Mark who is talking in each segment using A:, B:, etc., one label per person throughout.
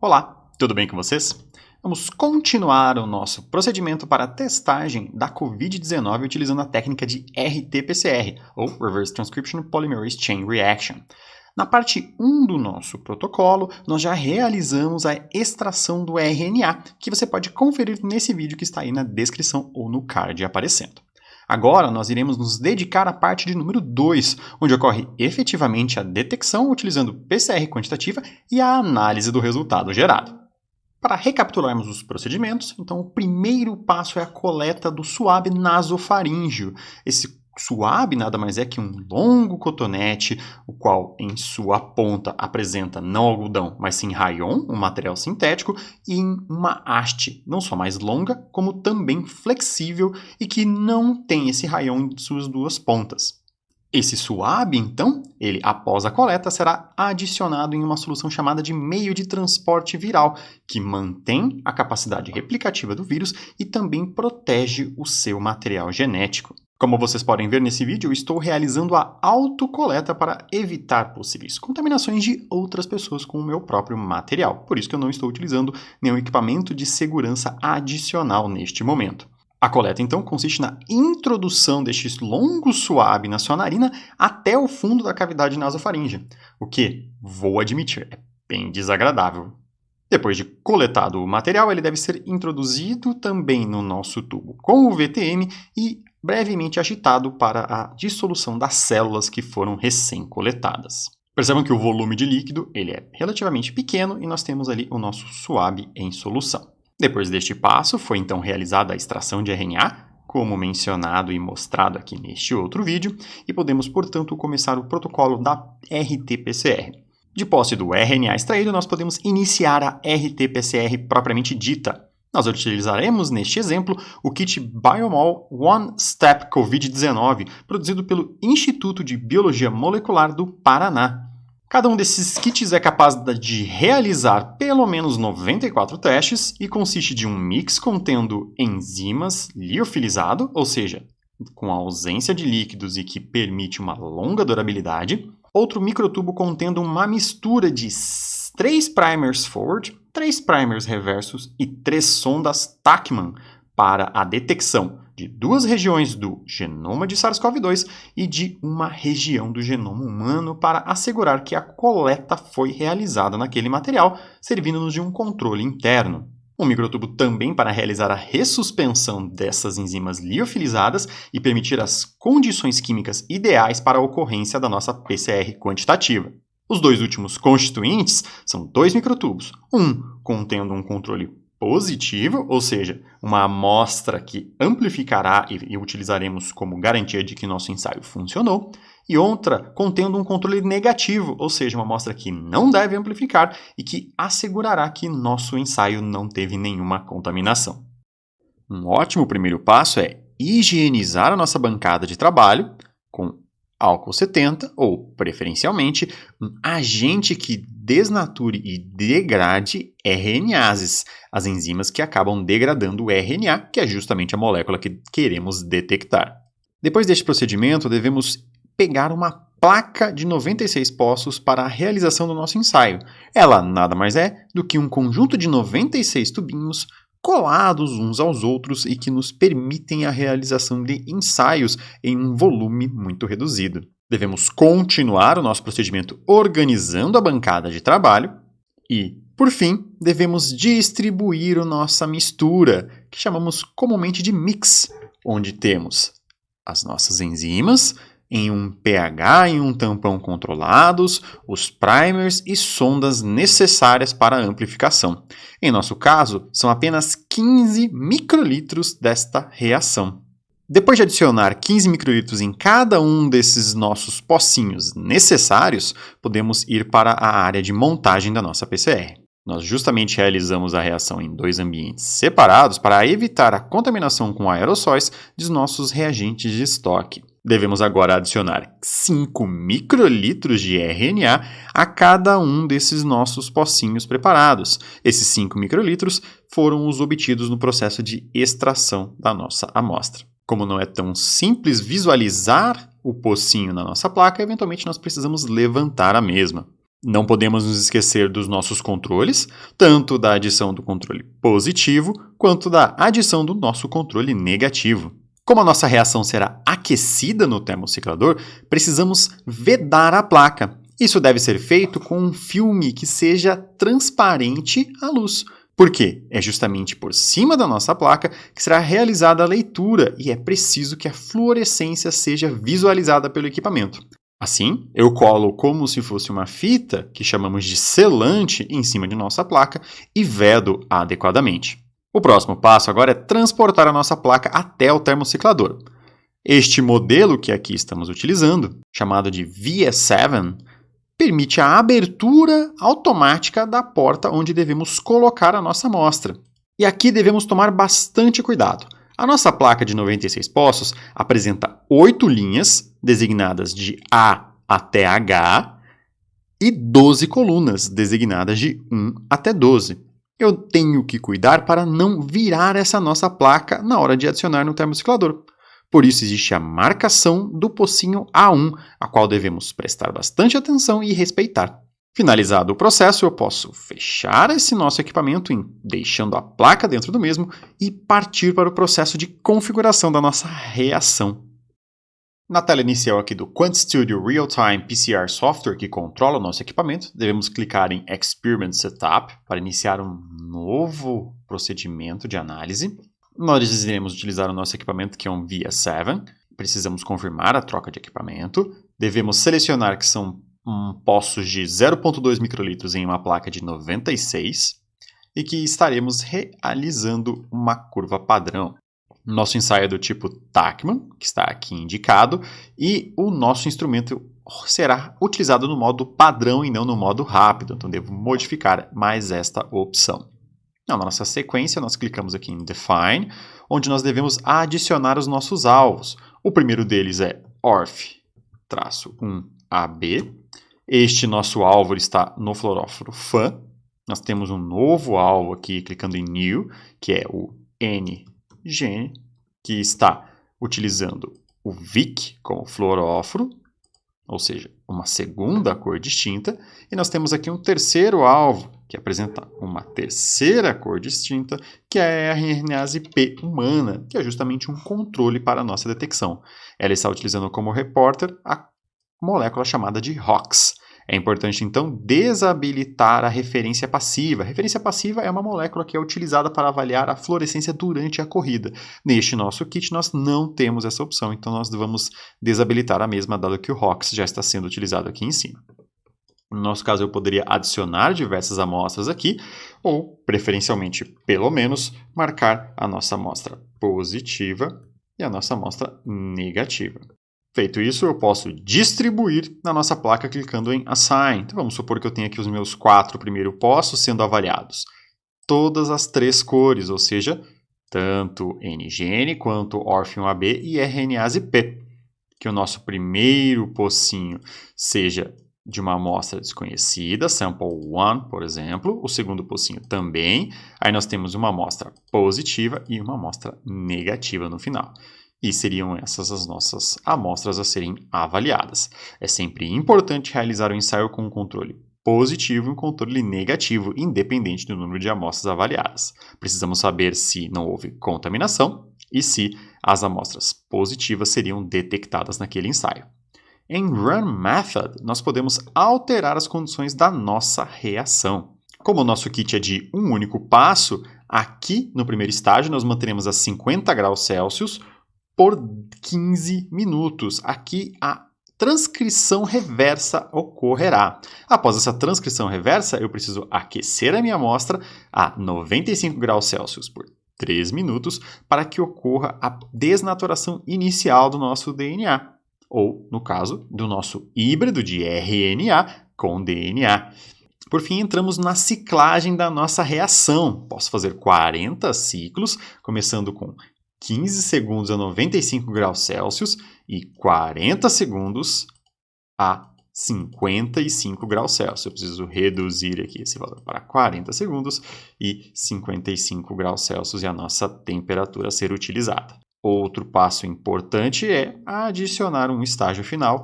A: Olá, tudo bem com vocês? Vamos continuar o nosso procedimento para a testagem da COVID-19 utilizando a técnica de RT-PCR, ou Reverse Transcription Polymerase Chain Reaction. Na parte 1 do nosso protocolo, nós já realizamos a extração do RNA, que você pode conferir nesse vídeo que está aí na descrição ou no card aparecendo. Agora, nós iremos nos dedicar à parte de número 2, onde ocorre efetivamente a detecção utilizando PCR quantitativa e a análise do resultado gerado. Para recapitularmos os procedimentos, então o primeiro passo é a coleta do suave nasofaríngeo. Esse suave nada mais é que um longo cotonete, o qual em sua ponta apresenta não algodão, mas sim rayon, um material sintético, e em uma haste não só mais longa, como também flexível e que não tem esse rayon em suas duas pontas. Esse suave, então, ele após a coleta será adicionado em uma solução chamada de meio de transporte viral, que mantém a capacidade replicativa do vírus e também protege o seu material genético. Como vocês podem ver nesse vídeo, eu estou realizando a autocoleta para evitar possíveis contaminações de outras pessoas com o meu próprio material. Por isso que eu não estou utilizando nenhum equipamento de segurança adicional neste momento. A coleta, então, consiste na introdução deste longo suave na sua narina até o fundo da cavidade nasofaríngea, o que, vou admitir, é bem desagradável. Depois de coletado o material, ele deve ser introduzido também no nosso tubo com o VTM e brevemente agitado para a dissolução das células que foram recém-coletadas. Percebam que o volume de líquido ele é relativamente pequeno e nós temos ali o nosso suave em solução. Depois deste passo, foi então realizada a extração de RNA, como mencionado e mostrado aqui neste outro vídeo, e podemos, portanto, começar o protocolo da RT-PCR. De posse do RNA extraído, nós podemos iniciar a RT-PCR propriamente dita. Nós utilizaremos, neste exemplo, o kit Biomol One Step COVID-19, produzido pelo Instituto de Biologia Molecular do Paraná. Cada um desses kits é capaz de realizar pelo menos 94 testes e consiste de um mix contendo enzimas liofilizado, ou seja, com ausência de líquidos e que permite uma longa durabilidade, outro microtubo contendo uma mistura de 3 primers forward, 3 primers reversos e 3 sondas Tachman para a detecção de 2 regiões do genoma de SARS-CoV-2 e de uma região do genoma humano para assegurar que a coleta foi realizada naquele material, servindo-nos de um controle interno. Um microtubo também para realizar a ressuspensão dessas enzimas liofilizadas e permitir as condições químicas ideais para a ocorrência da nossa PCR quantitativa. Os dois últimos constituintes são 2 microtubos, um contendo um controle positivo, ou seja, uma amostra que amplificará e utilizaremos como garantia de que nosso ensaio funcionou, e outra contendo um controle negativo, ou seja, uma amostra que não deve amplificar e que assegurará que nosso ensaio não teve nenhuma contaminação. Um ótimo primeiro passo é higienizar a nossa bancada de trabalho com álcool 70 ou, preferencialmente, um agente que desnature e degrade RNases, as enzimas que acabam degradando o RNA, que é justamente a molécula que queremos detectar. Depois deste procedimento, devemos pegar uma placa de 96 poços para a realização do nosso ensaio. Ela nada mais é do que um conjunto de 96 tubinhos colados uns aos outros e que nos permitem a realização de ensaios em um volume muito reduzido. Devemos continuar o nosso procedimento organizando a bancada de trabalho e, por fim, devemos distribuir a nossa mistura, que chamamos comumente de mix, onde temos as nossas enzimas em um pH e um tampão controlados, os primers e sondas necessárias para a amplificação. Em nosso caso, são apenas 15 microlitros desta reação. Depois de adicionar 15 microlitros em cada um desses nossos pocinhos necessários, podemos ir para a área de montagem da nossa PCR. Nós justamente realizamos a reação em 2 ambientes separados para evitar a contaminação com aerossóis dos nossos reagentes de estoque. Devemos agora adicionar 5 microlitros de RNA a cada um desses nossos pocinhos preparados. Esses 5 microlitros foram os obtidos no processo de extração da nossa amostra. Como não é tão simples visualizar o pocinho na nossa placa, eventualmente nós precisamos levantar a mesma. Não podemos nos esquecer dos nossos controles, tanto da adição do controle positivo, quanto da adição do nosso controle negativo. Como a nossa reação será aquecida no termociclador, precisamos vedar a placa. Isso deve ser feito com um filme que seja transparente à luz. Por quê? É justamente por cima da nossa placa que será realizada a leitura e é preciso que a fluorescência seja visualizada pelo equipamento. Assim, eu colo como se fosse uma fita, que chamamos de selante, em cima de nossa placa e vedo adequadamente. O próximo passo agora é transportar a nossa placa até o termociclador. Este modelo que aqui estamos utilizando, chamado de VS7, permite a abertura automática da porta onde devemos colocar a nossa amostra. E aqui devemos tomar bastante cuidado. A nossa placa de 96 poços apresenta 8 linhas, designadas de A até H, e 12 colunas, designadas de 1 até 12. Eu tenho que cuidar para não virar essa nossa placa na hora de adicionar no termociclador. Por isso existe a marcação do pocinho A1, a qual devemos prestar bastante atenção e respeitar. Finalizado o processo, eu posso fechar esse nosso equipamento, deixando a placa dentro do mesmo e partir para o processo de configuração da nossa reação. Na tela inicial aqui do QuantStudio Real-Time PCR Software, que controla o nosso equipamento, devemos clicar em Experiment Setup para iniciar um novo procedimento de análise. Nós iremos utilizar o nosso equipamento, que é um VS7. Precisamos confirmar a troca de equipamento. Devemos selecionar que são poços de 0,2 microlitros em uma placa de 96 e que estaremos realizando uma curva padrão. Nosso ensaio é do tipo Tachmann, que está aqui indicado, e o nosso instrumento será utilizado no modo padrão e não no modo rápido, então devo modificar mais esta opção. Na nossa sequência, nós clicamos aqui em Define, onde nós devemos adicionar os nossos alvos. O primeiro deles é ORF-1AB. Este nosso alvo está no fluoróforo FAN. Nós temos um novo alvo aqui, clicando em New, que é o NG, que está utilizando o VIC como fluoróforo, ou seja, uma segunda cor distinta. E nós temos aqui um terceiro alvo, que apresenta uma terceira cor distinta, que é a RNase P humana, que é justamente um controle para a nossa detecção. Ela está utilizando como repórter a molécula chamada de ROX. É importante, então, desabilitar a referência passiva. A referência passiva é uma molécula que é utilizada para avaliar a fluorescência durante a corrida. Neste nosso kit, nós não temos essa opção, então nós vamos desabilitar a mesma, dado que o ROX já está sendo utilizado aqui em cima. No nosso caso, eu poderia adicionar diversas amostras aqui, ou, preferencialmente, pelo menos, marcar a nossa amostra positiva e a nossa amostra negativa. Feito isso, eu posso distribuir na nossa placa clicando em Assign. Então, vamos supor que eu tenho aqui os meus 4 primeiros poços sendo avaliados. Todas as 3 cores, ou seja, tanto NGN quanto ORF1AB e RNase P. Que o nosso primeiro pocinho seja de uma amostra desconhecida, sample 1, por exemplo. O segundo pocinho também. Aí nós temos uma amostra positiva e uma amostra negativa no final. E seriam essas as nossas amostras a serem avaliadas. É sempre importante realizar o ensaio com um controle positivo e um controle negativo, independente do número de amostras avaliadas. Precisamos saber se não houve contaminação e se as amostras positivas seriam detectadas naquele ensaio. Em Run Method, nós podemos alterar as condições da nossa reação. Como o nosso kit é de um único passo, aqui no primeiro estágio nós manteremos a 50 graus Celsius por 15 minutos. Aqui a transcrição reversa ocorrerá. Após essa transcrição reversa, eu preciso aquecer a minha amostra a 95 graus Celsius por 3 minutos para que ocorra a desnaturação inicial do nosso DNA, ou, no caso, do nosso híbrido de RNA com DNA. Por fim, entramos na ciclagem da nossa reação. Posso fazer 40 ciclos, começando com 15 segundos a 95 graus Celsius e 40 segundos a 55 graus Celsius. Eu preciso reduzir aqui esse valor para 40 segundos e 55 graus Celsius e a nossa temperatura a ser utilizada. Outro passo importante é adicionar um estágio final,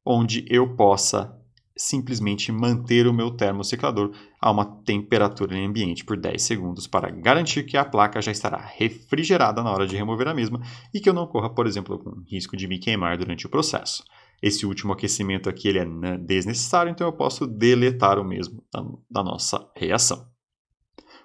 A: onde eu possa simplesmente manter o meu termociclador a uma temperatura em ambiente por 10 segundos para garantir que a placa já estará refrigerada na hora de remover a mesma e que eu não corra, por exemplo, com risco de me queimar durante o processo. Esse último aquecimento aqui ele é desnecessário, então eu posso deletar o mesmo da nossa reação.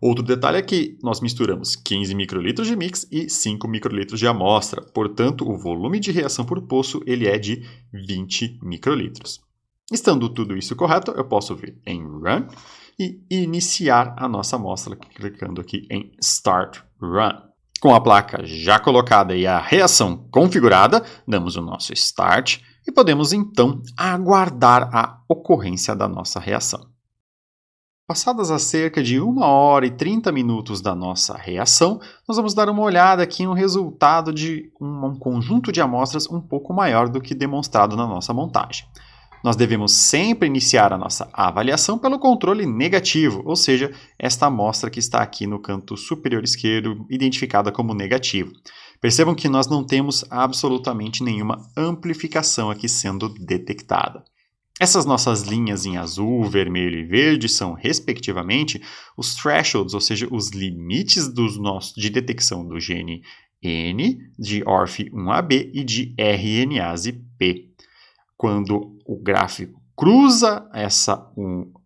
A: Outro detalhe é que nós misturamos 15 microlitros de mix e 5 microlitros de amostra, portanto o volume de reação por poço ele é de 20 microlitros. Estando tudo isso correto, eu posso vir em Run e iniciar a nossa amostra, clicando aqui em Start Run. Com a placa já colocada e a reação configurada, damos o nosso Start e podemos então aguardar a ocorrência da nossa reação. Passadas a cerca de 1 hora e 30 minutos da nossa reação, nós vamos dar uma olhada aqui no resultado de um conjunto de amostras um pouco maior do que demonstrado na nossa montagem. Nós devemos sempre iniciar a nossa avaliação pelo controle negativo, ou seja, esta amostra que está aqui no canto superior esquerdo, identificada como negativo. Percebam que nós não temos absolutamente nenhuma amplificação aqui sendo detectada. Essas nossas linhas em azul, vermelho e verde são, respectivamente, os thresholds, ou seja, os limites de detecção do gene N, de ORF1ab e de RNase-P. Quando o gráfico cruza essa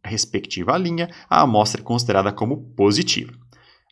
A: respectiva linha, a amostra é considerada como positiva.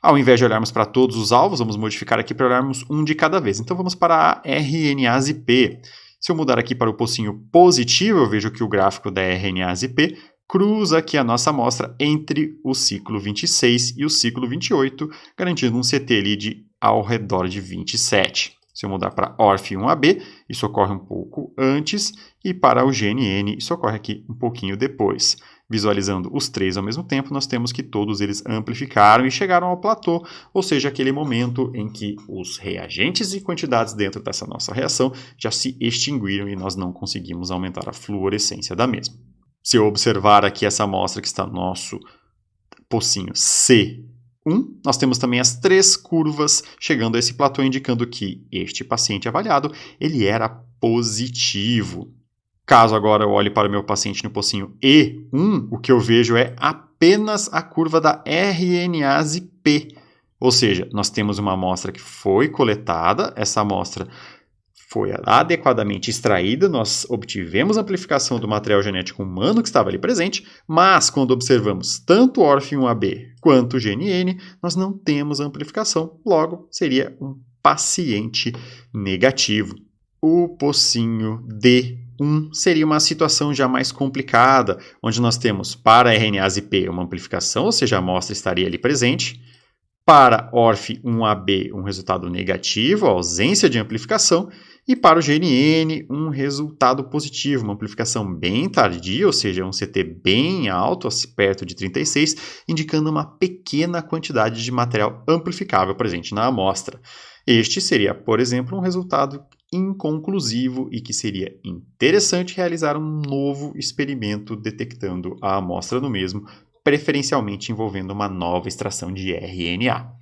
A: Ao invés de olharmos para todos os alvos, vamos modificar aqui para olharmos um de cada vez. Então vamos para a RNase-P. Se eu mudar aqui para o pocinho positivo, eu vejo que o gráfico da RNase-P cruza aqui a nossa amostra entre o ciclo 26 e o ciclo 28, garantindo um CT ali de ao redor de 27. Se eu mudar para ORF1ab, isso ocorre um pouco antes, e para o GNN, isso ocorre aqui um pouquinho depois. Visualizando os três ao mesmo tempo, nós temos que todos eles amplificaram e chegaram ao platô, ou seja, aquele momento em que os reagentes e quantidades dentro dessa nossa reação já se extinguiram e nós não conseguimos aumentar a fluorescência da mesma. Se eu observar aqui essa amostra que está no nosso pocinho C1, nós temos também as 3 curvas chegando a esse platô, indicando que este paciente avaliado ele era positivo. Caso agora eu olhe para o meu paciente no pocinho E1, o que eu vejo é apenas a curva da RNase-P. Ou seja, nós temos uma amostra que foi coletada, essa amostra foi adequadamente extraída, nós obtivemos amplificação do material genético humano que estava ali presente, mas quando observamos tanto o ORF1ab quanto o GNN, nós não temos amplificação, logo seria um paciente negativo. O pocinho D1 seria uma situação já mais complicada, onde nós temos para a RNase-P uma amplificação, ou seja, a amostra estaria ali presente. Para ORF1ab, um resultado negativo, ausência de amplificação. E para o GNN, um resultado positivo, uma amplificação bem tardia, ou seja, um CT bem alto, perto de 36, indicando uma pequena quantidade de material amplificável presente na amostra. Este seria, por exemplo, um resultado inconclusivo e que seria interessante realizar um novo experimento detectando a amostra no mesmo, preferencialmente envolvendo uma nova extração de RNA.